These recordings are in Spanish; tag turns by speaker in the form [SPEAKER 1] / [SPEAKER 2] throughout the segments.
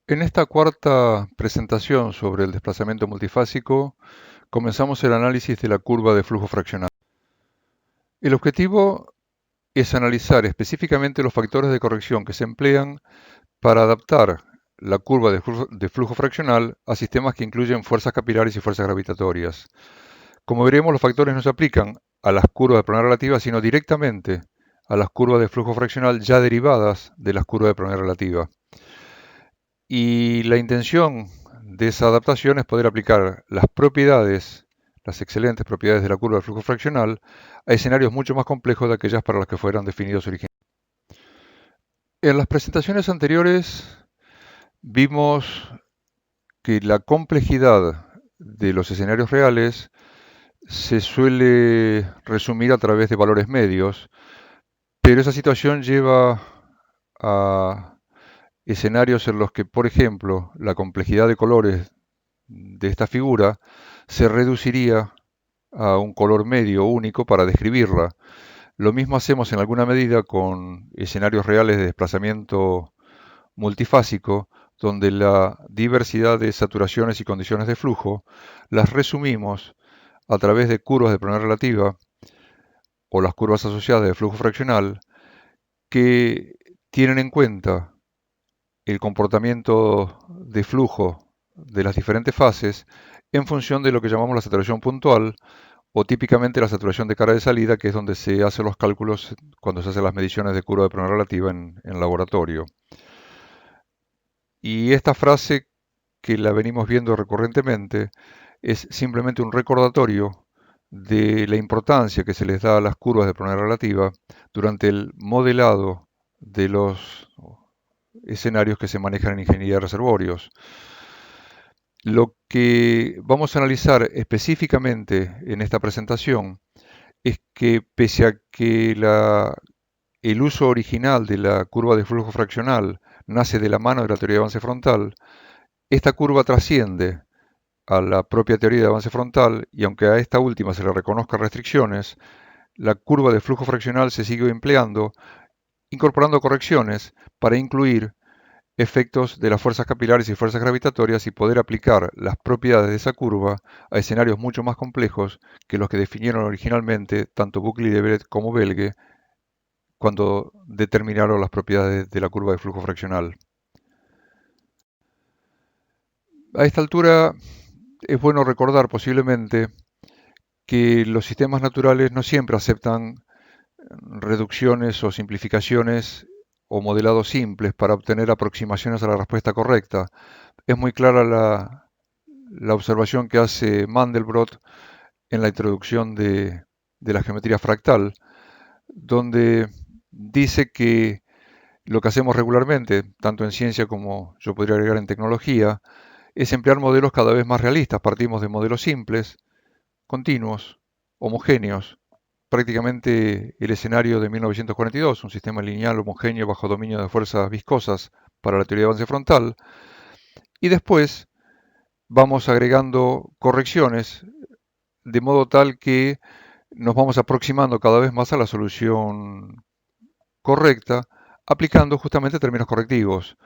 [SPEAKER 1] En esta cuarta presentación sobre el desplazamiento multifásico, comenzamos el análisis de la curva de flujo fraccional. El objetivo es analizar específicamente los factores de corrección que se emplean para adaptar la curva de flujo fraccional a sistemas que incluyen fuerzas capilares y fuerzas gravitatorias. Como veremos, los factores no se aplican a las curvas de probabilidad relativa, sino directamente a las curvas de flujo fraccional ya derivadas de las curvas de probabilidad relativa. Y la intención de esa adaptación es poder aplicar las propiedades, las excelentes propiedades de la curva de flujo fraccional, a escenarios mucho más complejos de aquellas para las que fueran definidos originalmente. En las presentaciones anteriores vimos que la complejidad de los escenarios reales se suele resumir a través de valores medios, pero esa situación lleva a escenarios en los que, por ejemplo, la complejidad de colores de esta figura se reduciría a un color medio único para describirla. Lo mismo hacemos en alguna medida con escenarios reales de desplazamiento multifásico, donde la diversidad de saturaciones y condiciones de flujo las resumimos a través de curvas de probabilidad relativa o las curvas asociadas de flujo fraccional que tienen en cuenta el comportamiento de flujo de las diferentes fases en función de lo que llamamos la saturación puntual o típicamente la saturación de cara de salida, que es donde se hacen los cálculos cuando se hacen las mediciones de curva de probabilidad relativa en laboratorio. Y esta frase, que la venimos viendo recurrentemente, es simplemente un recordatorio de la importancia que se les da a las curvas de probabilidad relativa durante el modelado de los escenarios que se manejan en ingeniería de reservorios. Lo que vamos a analizar específicamente en esta presentación es que pese a que el uso original de la curva de flujo fraccional nace de la mano de la teoría de avance frontal, esta curva trasciende a la propia teoría de avance frontal y aunque a esta última se le reconozcan restricciones, la curva de flujo fraccional se sigue empleando, incorporando correcciones para incluir efectos de las fuerzas capilares y fuerzas gravitatorias y poder aplicar las propiedades de esa curva a escenarios mucho más complejos que los que definieron originalmente tanto Buckley de Beret como Belge cuando determinaron las propiedades de la curva de flujo fraccional. A esta altura es bueno recordar posiblemente que los sistemas naturales no siempre aceptan reducciones o simplificaciones o modelados simples para obtener aproximaciones a la respuesta correcta. Es muy clara la observación que hace Mandelbrot en la introducción de la geometría fractal, donde dice que lo que hacemos regularmente, tanto en ciencia como yo podría agregar en tecnología, es emplear modelos cada vez más realistas. Partimos de modelos simples, continuos, homogéneos, prácticamente el escenario de 1942, un sistema lineal homogéneo bajo dominio de fuerzas viscosas para la teoría de avance frontal, y después vamos agregando correcciones de modo tal que nos vamos aproximando cada vez más a la solución correcta, aplicando justamente términos correctivos.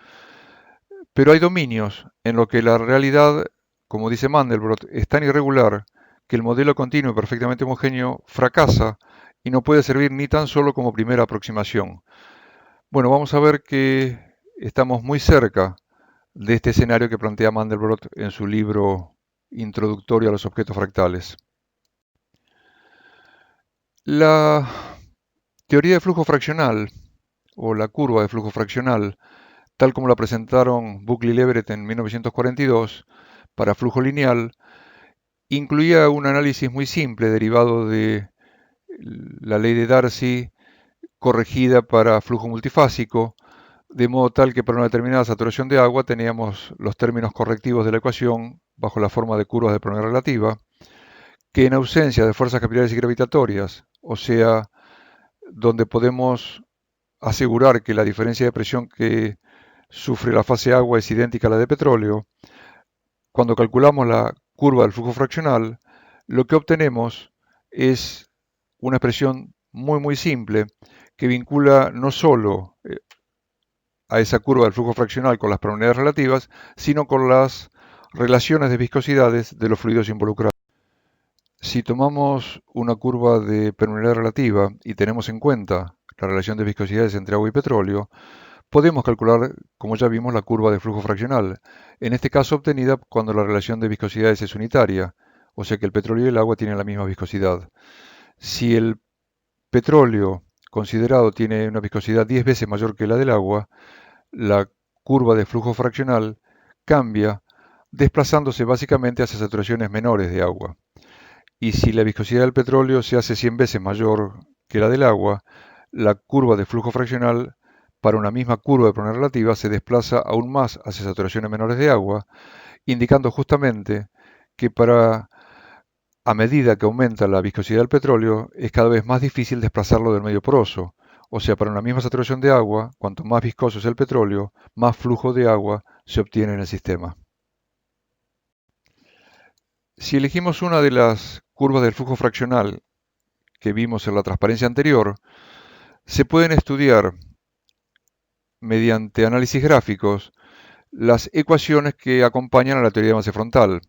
[SPEAKER 1] Pero hay dominios en los que la realidad, como dice Mandelbrot, es tan irregular que el modelo continuo y perfectamente homogéneo fracasa y no puede servir ni tan solo como primera aproximación. Bueno, vamos a ver que estamos muy cerca de este escenario que plantea Mandelbrot en su libro introductorio a los objetos fractales. La teoría de flujo fraccional o la curva de flujo fraccional, tal como la presentaron Buckley y Leverett en 1942 para flujo lineal, incluía un análisis muy simple derivado de la ley de Darcy corregida para flujo multifásico, de modo tal que para una determinada saturación de agua teníamos los términos correctivos de la ecuación bajo la forma de curvas de probabilidad relativa, que en ausencia de fuerzas capilares y gravitatorias, o sea, donde podemos asegurar que la diferencia de presión que sufre la fase agua es idéntica a la de petróleo, cuando calculamos la curva del flujo fraccional, lo que obtenemos es una expresión muy simple que vincula no solo a esa curva del flujo fraccional con las probabilidades relativas, sino con las relaciones de viscosidades de los fluidos involucrados. Si tomamos una curva de permeabilidad relativa y tenemos en cuenta la relación de viscosidades entre agua y petróleo, podemos calcular, como ya vimos, la curva de flujo fraccional, en este caso obtenida cuando la relación de viscosidades es unitaria, o sea que el petróleo y el agua tienen la misma viscosidad. Si el petróleo considerado tiene una viscosidad 10 veces mayor que la del agua, la curva de flujo fraccional cambia, desplazándose básicamente hacia saturaciones menores de agua. Y si la viscosidad del petróleo se hace 100 veces mayor que la del agua, la curva de flujo fraccional para una misma curva de presión relativa se desplaza aún más hacia saturaciones menores de agua, indicando justamente que a medida que aumenta la viscosidad del petróleo, es cada vez más difícil desplazarlo del medio poroso. O sea, para una misma saturación de agua, cuanto más viscoso es el petróleo, más flujo de agua se obtiene en el sistema. Si elegimos una de las curvas del flujo fraccional que vimos en la transparencia anterior, se pueden estudiar mediante análisis gráficos las ecuaciones que acompañan a la teoría de avance frontal.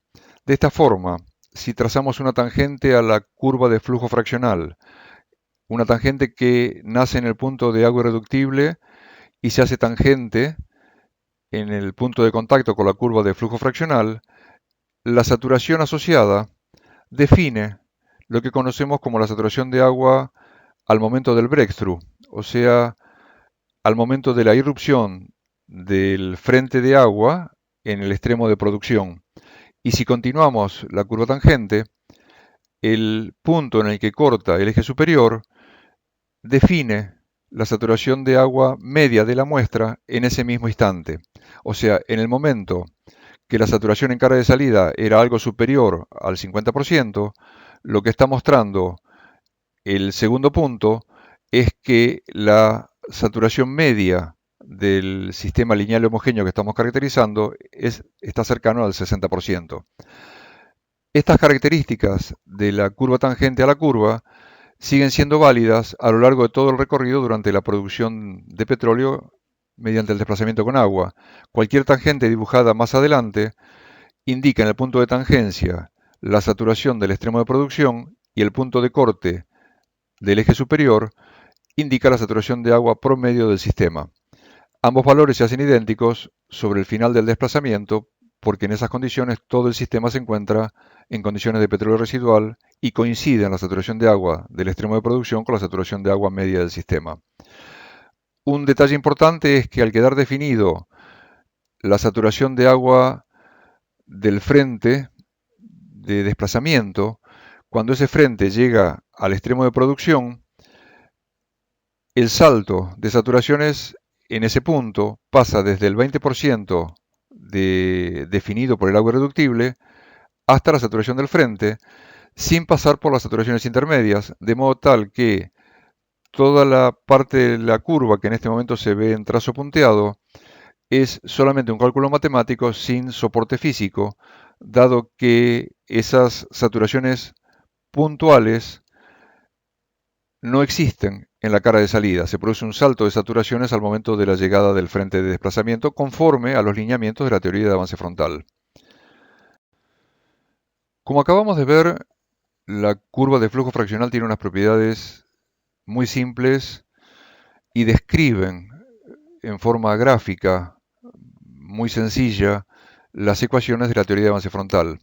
[SPEAKER 1] De esta forma, si trazamos una tangente a la curva de flujo fraccional, una tangente que nace en el punto de agua irreductible y se hace tangente en el punto de contacto con la curva de flujo fraccional, la saturación asociada define lo que conocemos como la saturación de agua al momento del breakthrough, o sea, al momento de la irrupción del frente de agua en el extremo de producción. Y si continuamos la curva tangente, el punto en el que corta el eje superior define la saturación de agua media de la muestra en ese mismo instante. O sea, en el momento que la saturación en cara de salida era algo superior al 50%, lo que está mostrando el segundo punto es que la saturación media del sistema lineal homogéneo que estamos caracterizando está cercano al 60%. Estas características de la curva tangente a la curva siguen siendo válidas a lo largo de todo el recorrido durante la producción de petróleo mediante el desplazamiento con agua. Cualquier tangente dibujada más adelante indica en el punto de tangencia la saturación del extremo de producción y el punto de corte del eje superior indica la saturación de agua promedio del sistema. Ambos valores se hacen idénticos sobre el final del desplazamiento porque en esas condiciones todo el sistema se encuentra en condiciones de petróleo residual y coincide en la saturación de agua del extremo de producción con la saturación de agua media del sistema. Un detalle importante es que al quedar definido la saturación de agua del frente de desplazamiento, cuando ese frente llega al extremo de producción, el salto de saturaciones en ese punto pasa desde el 20% definido por el agua irreductible hasta la saturación del frente, sin pasar por las saturaciones intermedias, de modo tal que toda la parte de la curva que en este momento se ve en trazo punteado es solamente un cálculo matemático sin soporte físico, dado que esas saturaciones puntuales no existen en la cara de salida. Se produce un salto de saturaciones al momento de la llegada del frente de desplazamiento conforme a los lineamientos de la teoría de avance frontal. Como acabamos de ver, la curva de flujo fraccional tiene unas propiedades muy simples y describen en forma gráfica muy sencilla las ecuaciones de la teoría de avance frontal.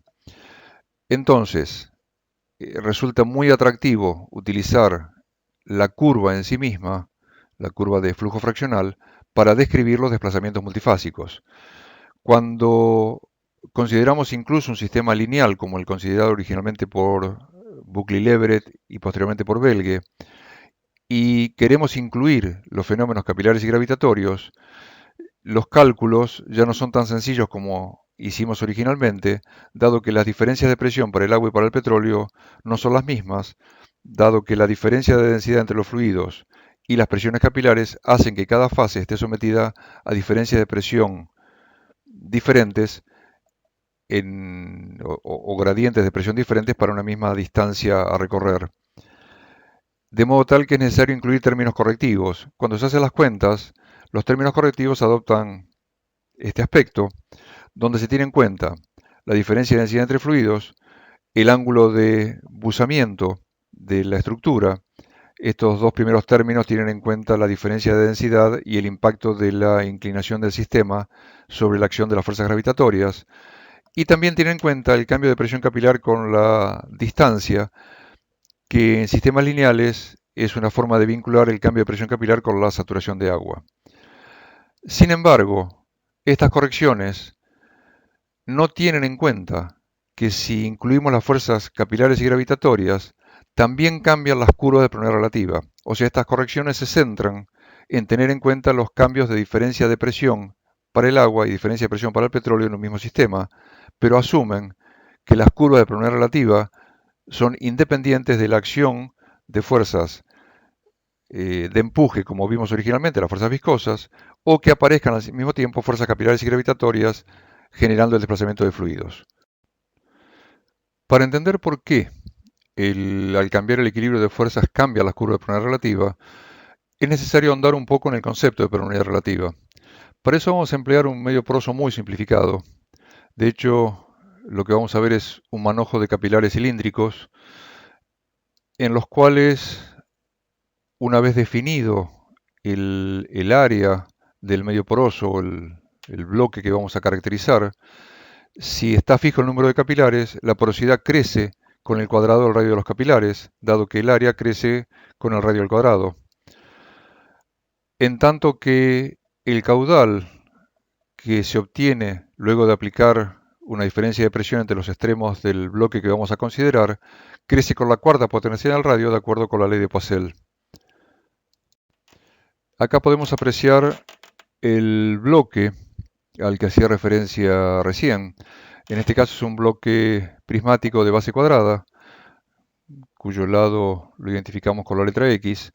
[SPEAKER 1] Entonces, resulta muy atractivo utilizar la curva en sí misma, la curva de flujo fraccional, para describir los desplazamientos multifásicos. Cuando consideramos incluso un sistema lineal como el considerado originalmente por Buckley-Leverett y posteriormente por Belge, y queremos incluir los fenómenos capilares y gravitatorios, los cálculos ya no son tan sencillos como hicimos originalmente, dado que las diferencias de presión para el agua y para el petróleo no son las mismas, dado que la diferencia de densidad entre los fluidos y las presiones capilares hacen que cada fase esté sometida a diferencias de presión diferentes o gradientes de presión diferentes para una misma distancia a recorrer. De modo tal que es necesario incluir términos correctivos. Cuando se hacen las cuentas, Los términos correctivos adoptan este aspecto, donde se tiene en cuenta la diferencia de densidad entre fluidos, el ángulo de buzamiento de la estructura. Estos dos primeros términos tienen en cuenta la diferencia de densidad y el impacto de la inclinación del sistema sobre la acción de las fuerzas gravitatorias. Y también tienen en cuenta el cambio de presión capilar con la distancia, que en sistemas lineales es una forma de vincular el cambio de presión capilar con la saturación de agua. Sin embargo, estas correcciones no tienen en cuenta que si incluimos las fuerzas capilares y gravitatorias, también cambian las curvas de presión relativa. O sea, estas correcciones se centran en tener en cuenta los cambios de diferencia de presión para el agua y diferencia de presión para el petróleo en un mismo sistema, pero asumen que las curvas de presión relativa son independientes de la acción de fuerzas de empuje, como vimos originalmente, las fuerzas viscosas, o que aparezcan al mismo tiempo fuerzas capilares y gravitatorias generando el desplazamiento de fluidos. Para entender por qué al cambiar el equilibrio de fuerzas cambia las curvas de probabilidad relativa, es necesario ahondar un poco en el concepto de probabilidad relativa. Para eso vamos a emplear un medio poroso muy simplificado. De hecho, lo que vamos a ver es un manojo de capilares cilíndricos en los cuales, una vez definido el área del medio poroso, o el bloque que vamos a caracterizar, si está fijo el número de capilares, la porosidad crece con el cuadrado del radio de los capilares, dado que el área crece con el radio al cuadrado. En tanto que el caudal que se obtiene luego de aplicar una diferencia de presión entre los extremos del bloque que vamos a considerar, crece con la cuarta potencia del radio de acuerdo con la ley de Poiseuille. Acá podemos apreciar el bloque al que hacía referencia recién. En este caso es un bloque prismático de base cuadrada, cuyo lado lo identificamos con la letra X,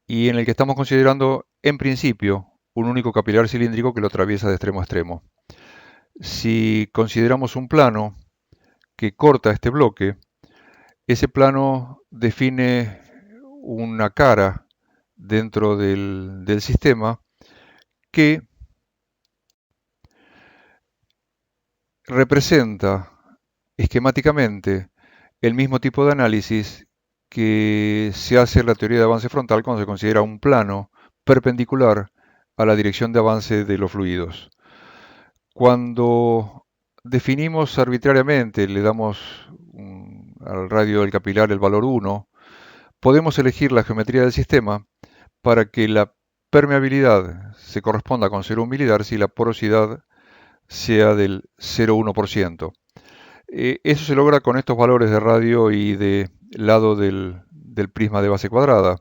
[SPEAKER 1] y en el que estamos considerando, en principio, un único capilar cilíndrico que lo atraviesa de extremo a extremo. Si consideramos un plano que corta este bloque, ese plano define una cara dentro del sistema que representa esquemáticamente el mismo tipo de análisis que se hace en la teoría de avance frontal cuando se considera un plano perpendicular a la dirección de avance de los fluidos. Cuando definimos arbitrariamente, le damos al radio del capilar el valor 1, podemos elegir la geometría del sistema para que la permeabilidad se corresponda con 0,1 milidarcy y la porosidad sea del 0,1%. Eso se logra con estos valores de radio y de lado del prisma de base cuadrada.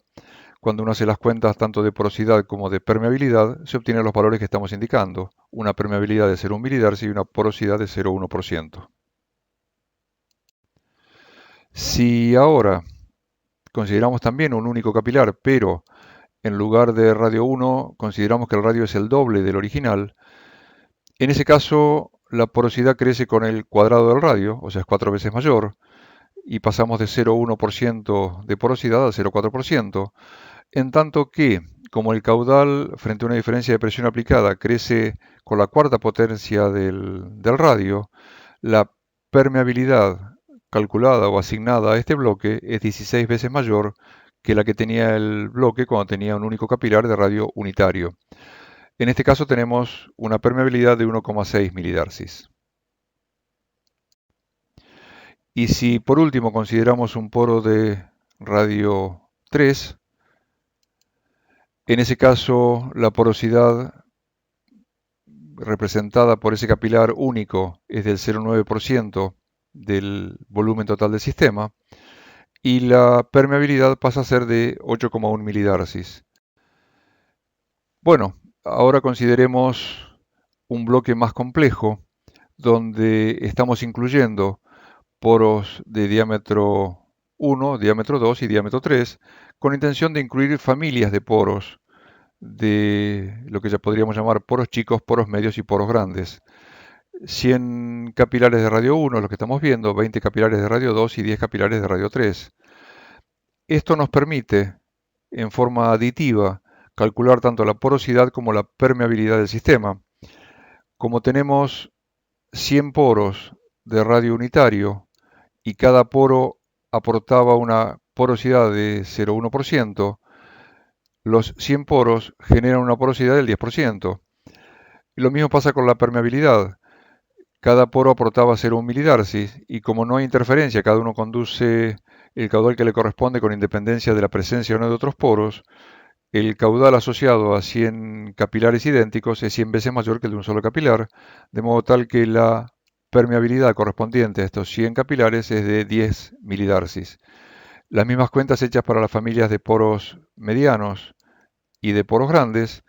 [SPEAKER 1] Cuando uno hace las cuentas tanto de porosidad como de permeabilidad, se obtienen los valores que estamos indicando. Una permeabilidad de 0,1 milidarcy y una porosidad de 0,1%. Si ahora consideramos también un único capilar, pero en lugar de radio 1 consideramos que el radio es el doble del original, en ese caso la porosidad crece con el cuadrado del radio, o sea, es 4 veces mayor, y pasamos de 0,1% de porosidad al 0,4%, en tanto que, como el caudal frente a una diferencia de presión aplicada crece con la cuarta potencia del radio, la permeabilidad calculada o asignada a este bloque es 16 veces mayor que la que tenía el bloque cuando tenía un único capilar de radio unitario. En este caso tenemos una permeabilidad de 1,6 milidarcis. Y si por último consideramos un poro de radio 3, en ese caso la porosidad representada por ese capilar único es del 0,9% del volumen total del sistema, y la permeabilidad pasa a ser de 8,1 milidarcis. Bueno, ahora consideremos un bloque más complejo, donde estamos incluyendo poros de diámetro 1, diámetro 2 y diámetro 3, con intención de incluir familias de poros, de lo que ya podríamos llamar poros chicos, poros medios y poros grandes. 100 capilares de radio 1, los que estamos viendo, 20 capilares de radio 2 y 10 capilares de radio 3. Esto nos permite, en forma aditiva, calcular tanto la porosidad como la permeabilidad del sistema. Como tenemos 100 poros de radio unitario y cada poro aportaba una porosidad de 0,1%, los 100 poros generan una porosidad del 10%. Y lo mismo pasa con la permeabilidad. Cada poro aportaba 0,1 milidarcis y como no hay interferencia, cada uno conduce el caudal que le corresponde con independencia de la presencia o no de otros poros, el caudal asociado a 100 capilares idénticos es 100 veces mayor que el de un solo capilar, de modo tal que la permeabilidad correspondiente a estos 100 capilares es de 10 milidarcis. Las mismas cuentas hechas para las familias de poros medianos y de poros grandes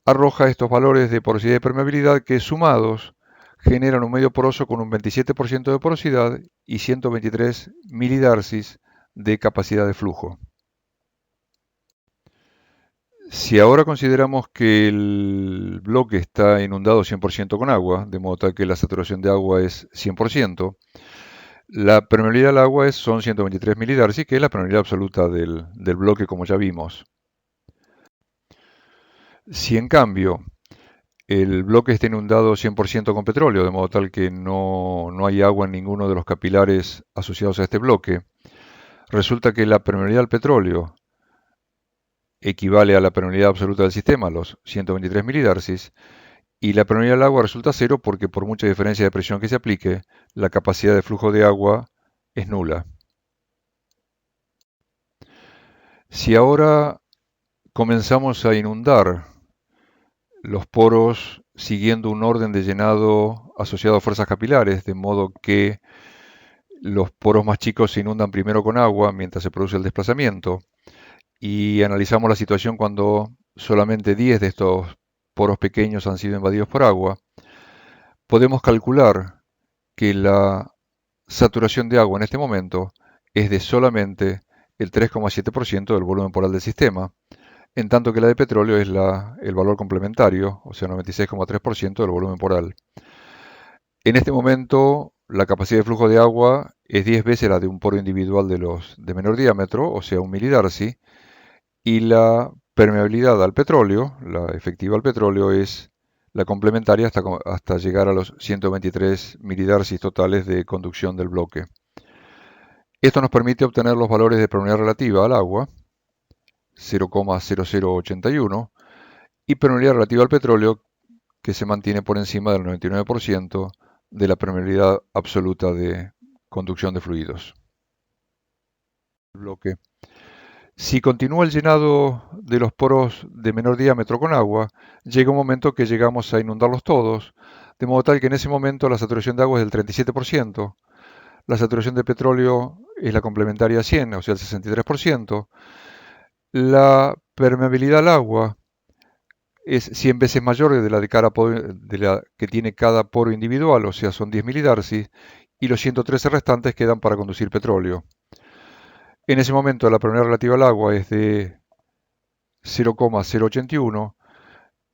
[SPEAKER 1] arroja estos valores de porosidad y permeabilidad que sumados generan un medio poroso con un 27% de porosidad y 123 milidarcis de capacidad de flujo. Si ahora consideramos que el bloque está inundado 100% con agua, de modo tal que la saturación de agua es 100%, la permeabilidad del agua son 123 milidarcis, que es la permeabilidad absoluta del bloque, como ya vimos. Si en cambio el bloque está inundado 100% con petróleo, de modo tal que no hay agua en ninguno de los capilares asociados a este bloque, resulta que la permeabilidad al petróleo equivale a la permeabilidad absoluta del sistema, los 123 milidarcis, y la permeabilidad del agua resulta cero porque por mucha diferencia de presión que se aplique, la capacidad de flujo de agua es nula. Si ahora comenzamos a inundar los poros siguiendo un orden de llenado asociado a fuerzas capilares, de modo que los poros más chicos se inundan primero con agua mientras se produce el desplazamiento, y analizamos la situación cuando solamente 10 de estos poros pequeños han sido invadidos por agua, podemos calcular que la saturación de agua en este momento es de solamente el 3,7% del volumen poral del sistema, en tanto que la de petróleo es el valor complementario, o sea, 96,3% del volumen poral. En este momento, la capacidad de flujo de agua es 10 veces la de un poro individual de los de menor diámetro, o sea, un milidarci, y la permeabilidad al petróleo, la efectiva al petróleo, es la complementaria hasta llegar a los 123 milidarcis totales de conducción del bloque. Esto nos permite obtener los valores de permeabilidad relativa al agua, 0,0081, y permeabilidad relativa al petróleo, que se mantiene por encima del 99% de la permeabilidad absoluta de conducción de fluidos. Bloque. Si continúa el llenado de los poros de menor diámetro con agua, llega un momento que llegamos a inundarlos todos, de modo tal que en ese momento la saturación de agua es del 37%, la saturación de petróleo es la complementaria a 100, o sea, el 63%, la permeabilidad al agua es 100 veces mayor de la, de la que tiene cada poro individual, o sea, son 10 milidarcis, y los 113 restantes quedan para conducir petróleo. En ese momento la permeabilidad relativa al agua es de 0,081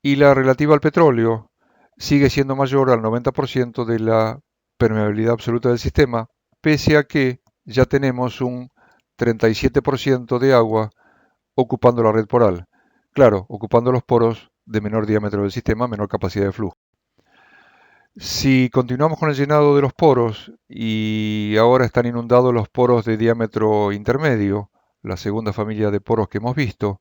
[SPEAKER 1] y la relativa al petróleo sigue siendo mayor al 90% de la permeabilidad absoluta del sistema, pese a que ya tenemos un 37% de agua ocupando la red poral. Claro, ocupando los poros de menor diámetro del sistema, menor capacidad de flujo. Si continuamos con el llenado de los poros y ahora están inundados los poros de diámetro intermedio, la segunda familia de poros que hemos visto,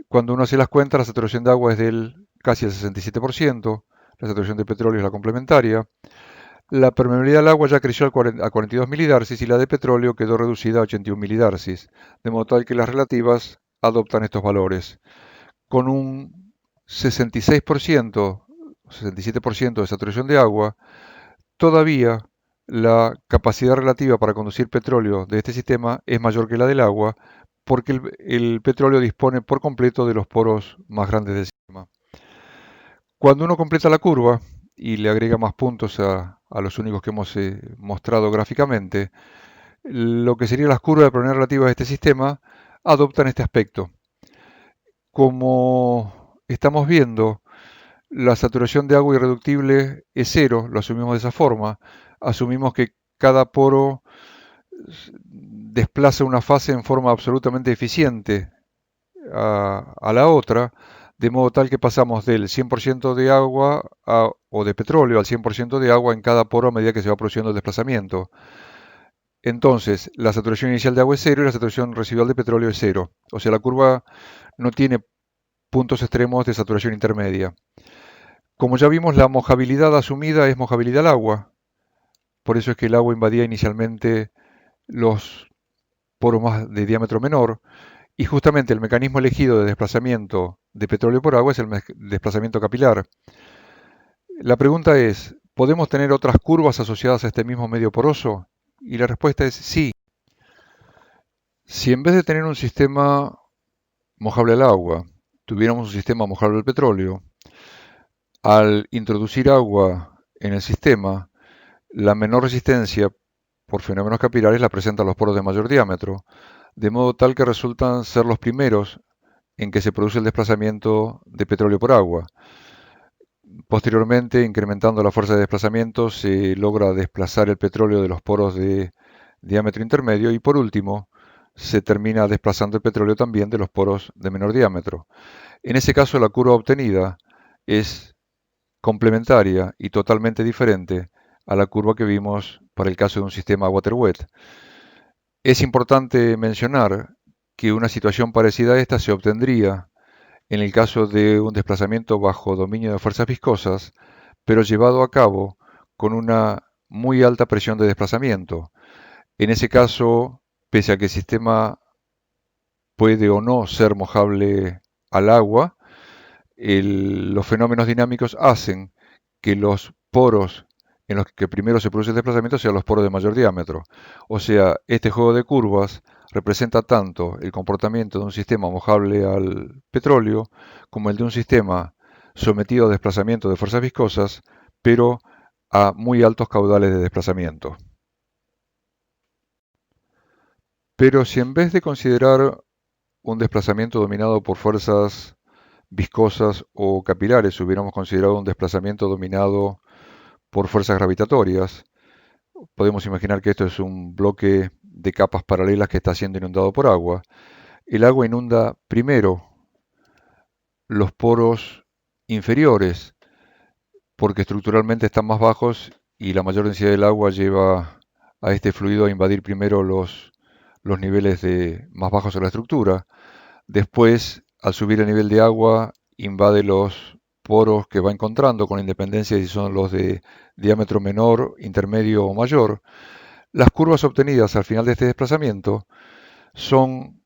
[SPEAKER 1] cuando uno hace las cuentas, la saturación de agua es del casi el 67%, la saturación de petróleo es la complementaria, la permeabilidad del agua ya creció a 42 milidarcis y la de petróleo quedó reducida a 81 milidarcis, de modo tal que las relativas adoptan estos valores. Con un 66%, 67% de saturación de agua, todavía la capacidad relativa para conducir petróleo de este sistema es mayor que la del agua, porque el petróleo dispone por completo de los poros más grandes del sistema. Cuando uno completa la curva y le agrega más puntos a los únicos que hemos mostrado gráficamente, lo que serían las curvas de permeabilidad relativa de este sistema adoptan este aspecto. Como estamos viendo, la saturación de agua irreductible es cero, lo asumimos de esa forma. Asumimos que cada poro desplaza una fase en forma absolutamente eficiente a la otra, de modo tal que pasamos del 100% de agua o de petróleo al 100% de agua en cada poro a medida que se va produciendo el desplazamiento. Entonces, la saturación inicial de agua es cero y la saturación residual de petróleo es cero. O sea, la curva no tiene puntos extremos de saturación intermedia. Como ya vimos, la mojabilidad asumida es mojabilidad al agua. Por eso es que el agua invadía inicialmente los poros más de diámetro menor. Y justamente el mecanismo elegido de desplazamiento de petróleo por agua es el desplazamiento capilar. La pregunta es, ¿podemos tener otras curvas asociadas a este mismo medio poroso? Y la respuesta es sí. Si en vez de tener un sistema mojable al agua, tuviéramos un sistema mojable al petróleo, al introducir agua en el sistema, la menor resistencia por fenómenos capilares la presentan los poros de mayor diámetro, de modo tal que resultan ser los primeros en que se produce el desplazamiento de petróleo por agua. Posteriormente, incrementando la fuerza de desplazamiento, se logra desplazar el petróleo de los poros de diámetro intermedio y por último, se termina desplazando el petróleo también de los poros de menor diámetro. En ese caso, la curva obtenida es complementaria y totalmente diferente a la curva que vimos para el caso de un sistema water-wet. Es importante mencionar que una situación parecida a esta se obtendría en el caso de un desplazamiento bajo dominio de fuerzas viscosas, pero llevado a cabo con una muy alta presión de desplazamiento. En ese caso, pese a que el sistema puede o no ser mojable al agua, los fenómenos dinámicos hacen que los poros en los que primero se produce el desplazamiento sean los poros de mayor diámetro. O sea, este juego de curvas representa tanto el comportamiento de un sistema mojable al petróleo como el de un sistema sometido a desplazamiento de fuerzas viscosas, pero a muy altos caudales de desplazamiento. Pero si en vez de considerar un desplazamiento dominado por fuerzas viscosas o capilares, hubiéramos considerado un desplazamiento dominado por fuerzas gravitatorias, podemos imaginar que esto es un bloque de capas paralelas que está siendo inundado por agua. El agua inunda primero los poros inferiores porque estructuralmente están más bajos y la mayor densidad del agua lleva a este fluido a invadir primero los niveles más bajos de la estructura. Después, al subir el nivel de agua, invade los poros que va encontrando con independencia de si son los de diámetro menor, intermedio o mayor. Las curvas obtenidas al final de este desplazamiento son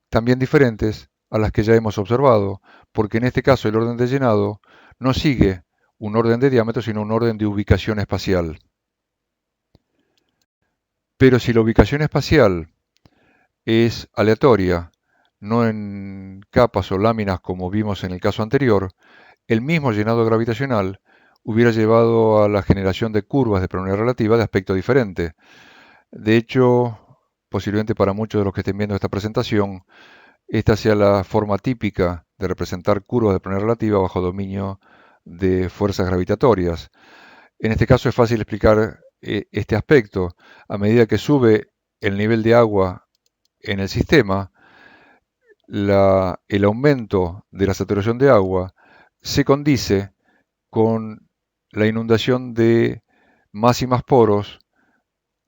[SPEAKER 1] también diferentes a las que ya hemos observado, porque en este caso el orden de llenado no sigue un orden de diámetro, sino un orden de ubicación espacial. Pero si la ubicación espacial es aleatoria, no en capas o láminas como vimos en el caso anterior, el mismo llenado gravitacional hubiera llevado a la generación de curvas de probabilidad relativa de aspecto diferente. De hecho, posiblemente para muchos de los que estén viendo esta presentación, esta sea la forma típica de representar curvas de probabilidad relativa bajo dominio de fuerzas gravitatorias. En este caso es fácil explicar este aspecto. A medida que sube el nivel de agua en el sistema, el aumento de la saturación de agua se condice con la inundación de más y más poros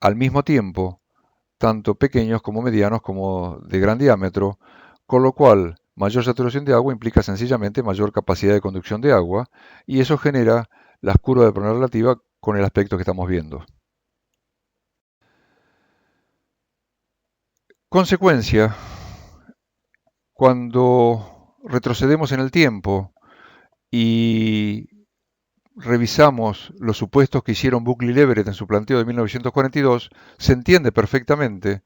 [SPEAKER 1] al mismo tiempo, tanto pequeños como medianos como de gran diámetro, con lo cual mayor saturación de agua implica sencillamente mayor capacidad de conducción de agua y eso genera las curvas de probabilidad relativa con el aspecto que estamos viendo. Consecuencia, cuando retrocedemos en el tiempo y revisamos los supuestos que hicieron Buckley y Leverett en su planteo de 1942, se entiende perfectamente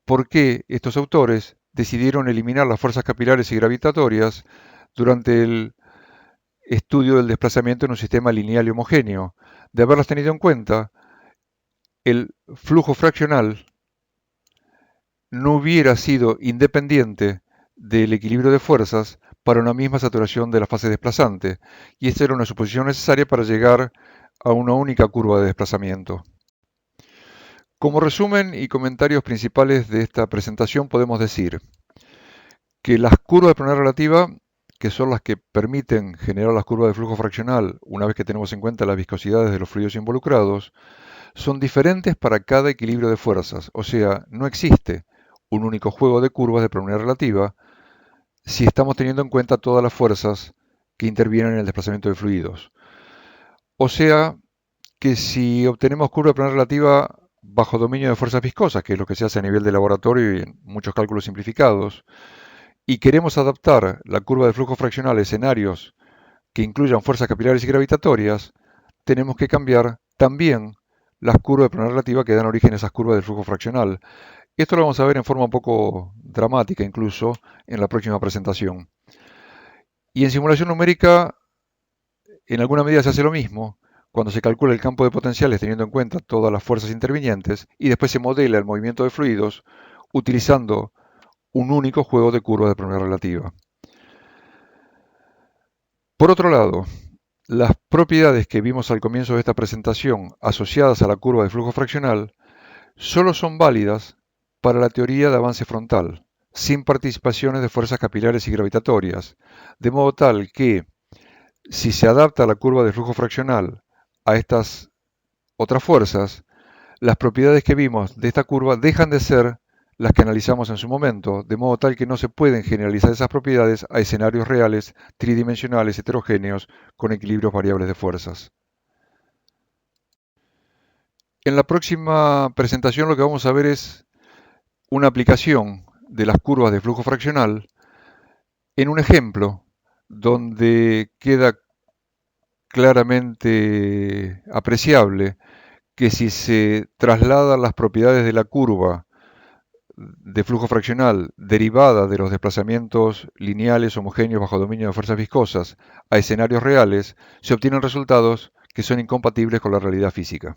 [SPEAKER 1] por qué estos autores decidieron eliminar las fuerzas capilares y gravitatorias durante el estudio del desplazamiento en un sistema lineal y homogéneo. De haberlas tenido en cuenta, el flujo fraccional no hubiera sido independiente del equilibrio de fuerzas para una misma saturación de la fase desplazante, y esta era una suposición necesaria para llegar a una única curva de desplazamiento. Como resumen y comentarios principales de esta presentación podemos decir que las curvas de probabilidad relativa, que son las que permiten generar las curvas de flujo fraccional una vez que tenemos en cuenta las viscosidades de los fluidos involucrados, son diferentes para cada equilibrio de fuerzas. O sea, no existe un único juego de curvas de probabilidad relativa si estamos teniendo en cuenta todas las fuerzas que intervienen en el desplazamiento de fluidos. O sea, que si obtenemos curva de probabilidad relativa bajo dominio de fuerzas viscosas, que es lo que se hace a nivel de laboratorio y en muchos cálculos simplificados, y queremos adaptar la curva de flujo fraccional a escenarios que incluyan fuerzas capilares y gravitatorias, tenemos que cambiar también las curvas de probabilidad relativa que dan origen a esas curvas de flujo fraccional. Esto lo vamos a ver en forma un poco dramática incluso en la próxima presentación. Y en simulación numérica, en alguna medida se hace lo mismo, cuando se calcula el campo de potenciales teniendo en cuenta todas las fuerzas intervinientes y después se modela el movimiento de fluidos utilizando un único juego de curvas de probabilidad relativa. Por otro lado, las propiedades que vimos al comienzo de esta presentación asociadas a la curva de flujo fraccional solo son válidas para la teoría de avance frontal, sin participaciones de fuerzas capilares y gravitatorias, de modo tal que si se adapta la curva de flujo fraccional a estas otras fuerzas, las propiedades que vimos de esta curva dejan de ser las que analizamos en su momento, de modo tal que no se pueden generalizar esas propiedades a escenarios reales, tridimensionales, heterogéneos, con equilibrios variables de fuerzas. En la próxima presentación lo que vamos a ver es una aplicación de las curvas de flujo fraccional en un ejemplo donde queda claramente apreciable que si se trasladan las propiedades de la curva de flujo fraccional derivada de los desplazamientos lineales homogéneos bajo dominio de fuerzas viscosas a escenarios reales, se obtienen resultados que son incompatibles con la realidad física.